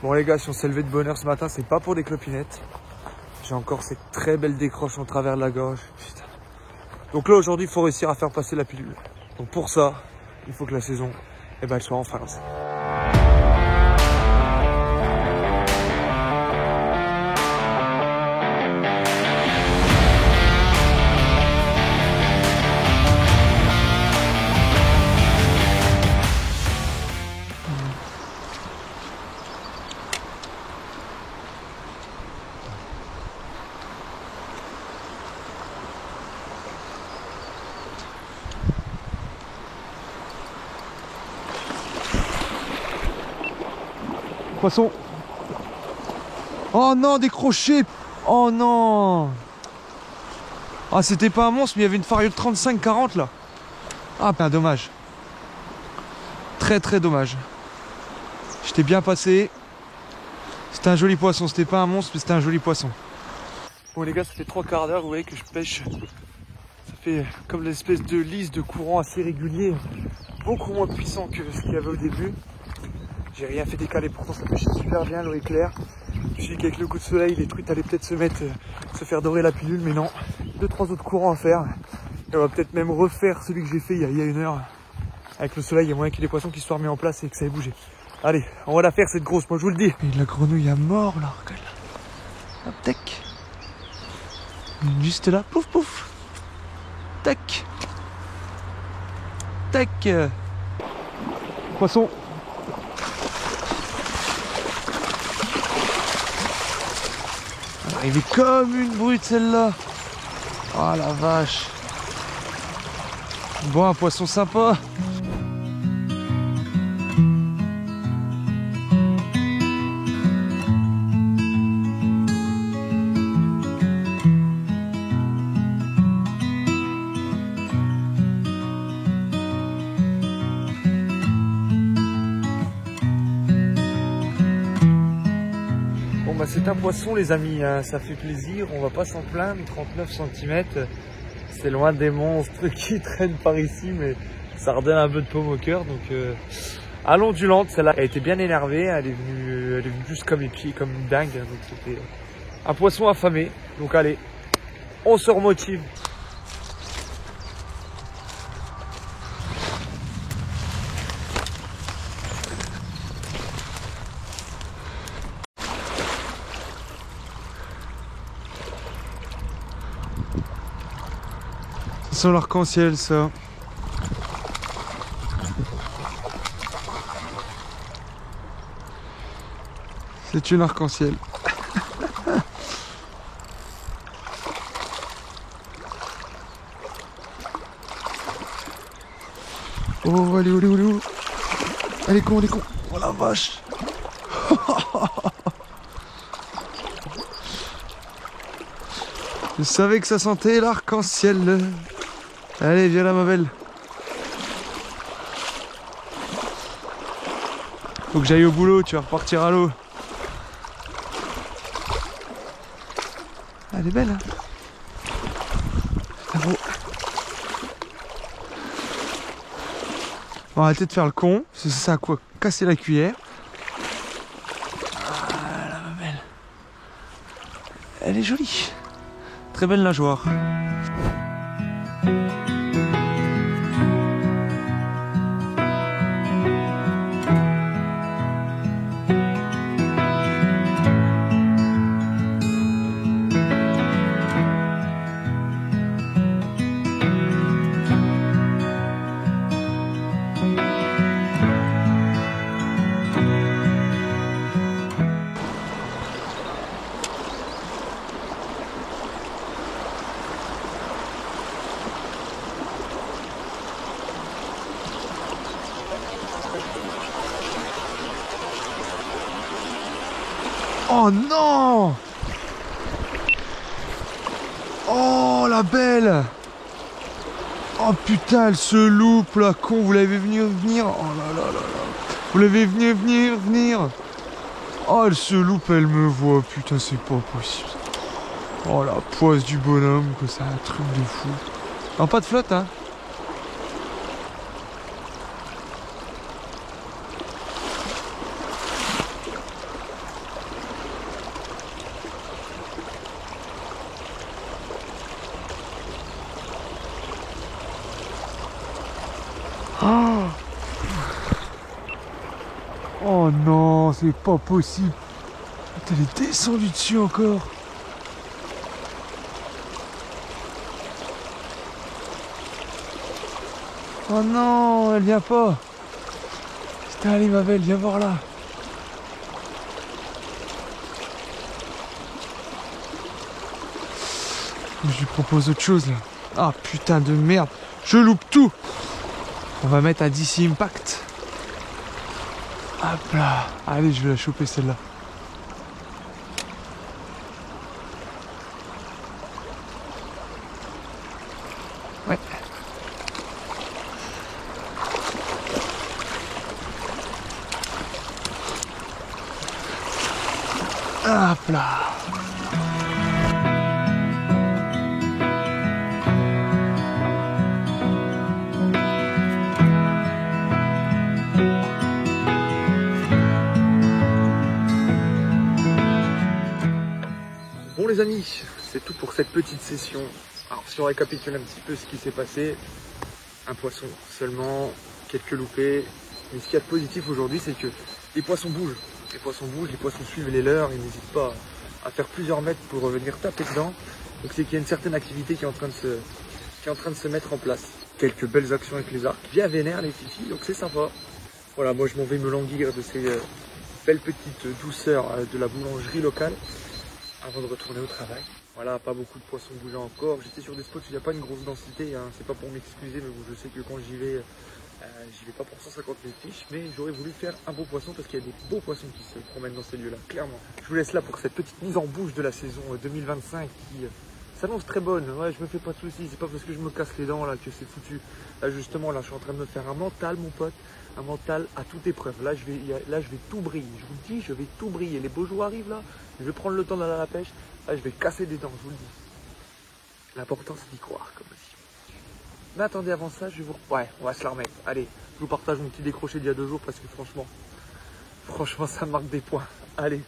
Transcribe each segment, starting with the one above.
Bon les gars, si on s'est levé de bonne heure ce matin, c'est pas pour des clopinettes. J'ai encore cette très belle décroche en travers de la gorge. Putain. Donc là aujourd'hui, il faut réussir à faire passer la pilule. Donc pour ça, il faut que la saison, elle soit enfin lancée. Poisson. Oh non, décroché. Oh non. Ah, c'était pas un monstre, mais il y avait une fario de 35-40 là. Ah, ben dommage. Très très dommage. J'étais bien passé. C'était un joli poisson. C'était pas un monstre, mais c'était un joli poisson. Bon les gars, ça fait 3 quarts d'heure, vous voyez que je pêche. Ça fait comme l'espèce de lisse de courant assez régulier. Beaucoup moins puissant que ce qu'il y avait au début. J'ai rien fait décaler, pourtant ça pêchait super bien, l'eau est claire. Je me suis dit qu'avec le coup de soleil, les truites allaient peut-être se faire dorer la pilule, mais non. 2-3 autres courants à faire. Et on va peut-être même refaire celui que j'ai fait il y a 1 heure. Avec le soleil, il y a moyen qu'il y ait des poissons qui se soient remis en place et que ça ait bougé. Allez, on va la faire cette grosse, moi je vous le dis. Et la grenouille à mort là, regarde là. Hop, tac. Juste là, pouf pouf. Tac. Tac. Poisson. Elle est comme une brute celle-là. Oh la vache. Bon, un poisson sympa. C'est un poisson les amis, hein. Ça fait plaisir, on va pas s'en plaindre, 39 cm, c'est loin des monstres qui traînent par ici, mais ça redonne un peu de paume au cœur, donc allons ondulante, celle-là, elle était bien énervée, elle est venue juste comme les pieds, comme une dingue, donc c'était un poisson affamé, donc allez, on se remotive. C'est l'arc-en-ciel ça. C'est une arc-en-ciel. Oh, elle est où? Elle est con. Oh la vache. Je savais que ça sentait l'arc-en-ciel. Allez, viens là ma belle. Faut que j'aille au boulot, tu vas repartir à l'eau. Elle est belle, hein. Ah bon. On va arrêter de faire le con, c'est ça à quoi casser la cuillère. Ah là ma belle. Elle est jolie. Très belle nageoire. Oh non! Oh la belle! Oh putain, elle se loupe la con, vous l'avez vu venir? Oh là là là là! Vous l'avez vu venir? Oh elle se loupe, elle me voit, putain c'est pas possible. Oh la poisse du bonhomme, que c'est un truc de fou. Non, pas de flotte hein? Oh non, c'est pas possible. Elle est descendue dessus encore. Oh non, elle vient pas. Putain, allez ma belle, viens voir là. Je lui propose autre chose là. Ah putain de merde, je loupe tout. On va mettre un DC Impact. Hop là. Allez, je vais la choper celle-là. Ouais. Hop là. Bon les amis, c'est tout pour cette petite session. Alors si on récapitule un petit peu ce qui s'est passé, un poisson seulement, quelques loupés. Mais ce qu'il y a de positif aujourd'hui, c'est que les poissons bougent. Les poissons bougent, les poissons suivent les leurs, ils n'hésitent pas à faire plusieurs mètres pour revenir taper dedans. Donc c'est qu'il y a une certaine activité qui est en train de se mettre en place. Quelques belles actions avec les arcs, bien vénères les filles, donc c'est sympa. Voilà, moi je m'en vais me languir de ces belles petites douceurs de la boulangerie locale avant de retourner au travail. Voilà, pas beaucoup de poissons bougés encore. J'étais sur des spots où il n'y a pas une grosse densité, hein. C'est pas pour m'excuser, mais je sais que quand j'y vais pas pour 150 000 fiches, mais j'aurais voulu faire un beau poisson parce qu'il y a des beaux poissons qui se promènent dans ces lieux-là, clairement. Je vous laisse là pour cette petite mise en bouche de la saison 2025 qui s'annonce très bonne. Ouais, je me fais pas de soucis, c'est pas parce que je me casse les dents là que c'est foutu. Là justement, là je suis en train de me faire un mental, mon pote, un mental à toute épreuve. Là je vais tout briller. Je vous le dis, je vais tout briller. Les beaux jours arrivent là. Je vais prendre le temps d'aller à la pêche. Là je vais casser des dents, je vous le dis. L'important c'est d'y croire, comme aussi. Mais attendez, avant ça, ouais, on va se la remettre. Allez, je vous partage mon petit décroché d'il y a 2 jours parce que franchement, ça marque des points. Allez,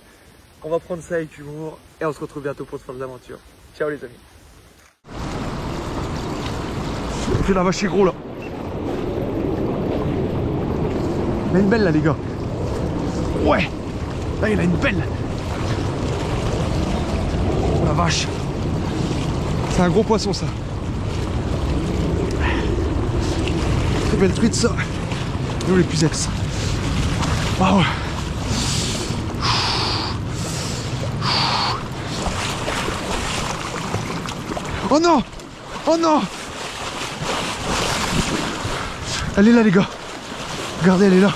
on va prendre ça avec humour et on se retrouve bientôt pour se faire des aventures. Ciao les amis. C'est la vache gros là. Il y en a une belle là les gars. Ouais, là il y en a une belle. Oh la vache. C'est un gros poisson ça. Très belle truite ça. Nous les plus ex. Waouh. Oh non. Oh non. Elle est là les gars. Regardez, elle est là.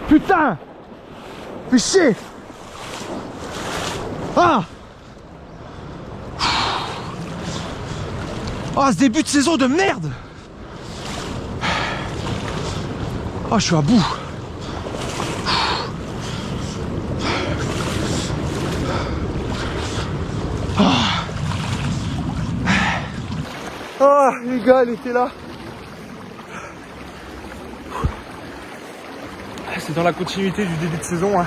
Putain. Fais chier. Ah. Oh, ce début de saison de merde. Oh, je suis à bout. Oh, les gars, elle était là. C'est dans la continuité du début de saison. Hein.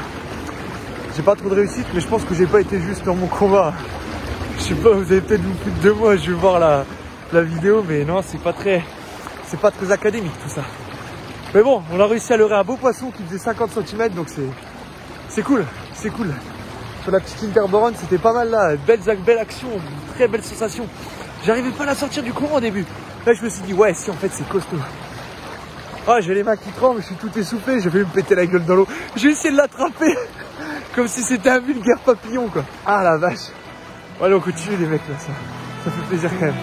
J'ai pas trop de réussite, mais je pense que j'ai pas été juste dans mon combat. Je sais pas, vous avez peut-être vous foutre de moi, je vais voir la vidéo, mais non, c'est pas très académique tout ça. Mais bon, on a réussi à leurrer un beau poisson qui faisait 50 cm, donc c'est cool, c'est cool. Sur la petite Interboron, c'était pas mal là, belle action, très belle sensation. J'arrivais pas à la sortir du courant au début. Là, je me suis dit, ouais, si en fait c'est costaud. Ah, j'ai les mains qui tremblent, je suis tout essoufflé, je vais me péter la gueule dans l'eau. J'ai essayé de l'attraper, comme si c'était un vulgaire papillon quoi. Ah la vache. Allez, on continue les mecs là, ça fait plaisir quand même.